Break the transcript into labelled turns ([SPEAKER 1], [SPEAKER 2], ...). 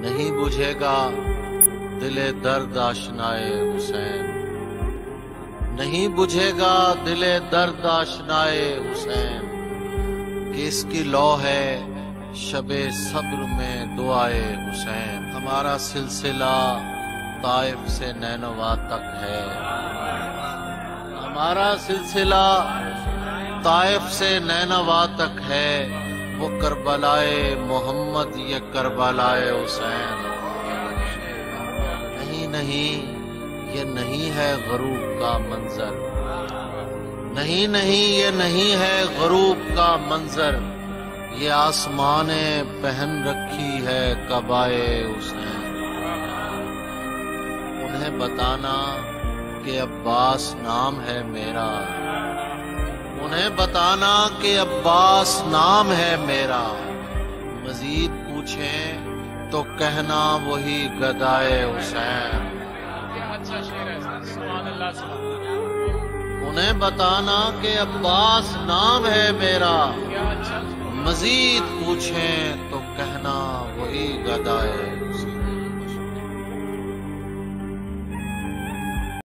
[SPEAKER 1] نہیں بجھے گا دل درد آشنائے حسین، نہیں بجھے گا دل درد آشنائے حسین، کہ اس کی لو ہے شب صبر میں دعائے حسین۔ ہمارا سلسلہ طائف سے نینوا تک ہے، ہمارا سلسلہ طائف سے نینوا تک ہے، وہ کربلائے محمد یہ کربلائے حسین۔ نہیں نہیں یہ نہیں ہے غروب کا منظر، نہیں نہیں یہ نہیں ہے غروب کا منظر، یہ آسمان پہن رکھی ہے قبائے حسین۔ انہیں بتانا کہ عباس نام ہے میرا، انہیں بتانا کہ عباس نام ہے میرا، مزید پوچھیں تو کہنا وہی گدائے حسین۔ انہیں بتانا کہ عباس نام ہے میرا، مزید پوچھیں تو کہنا وہی گدائے حسین۔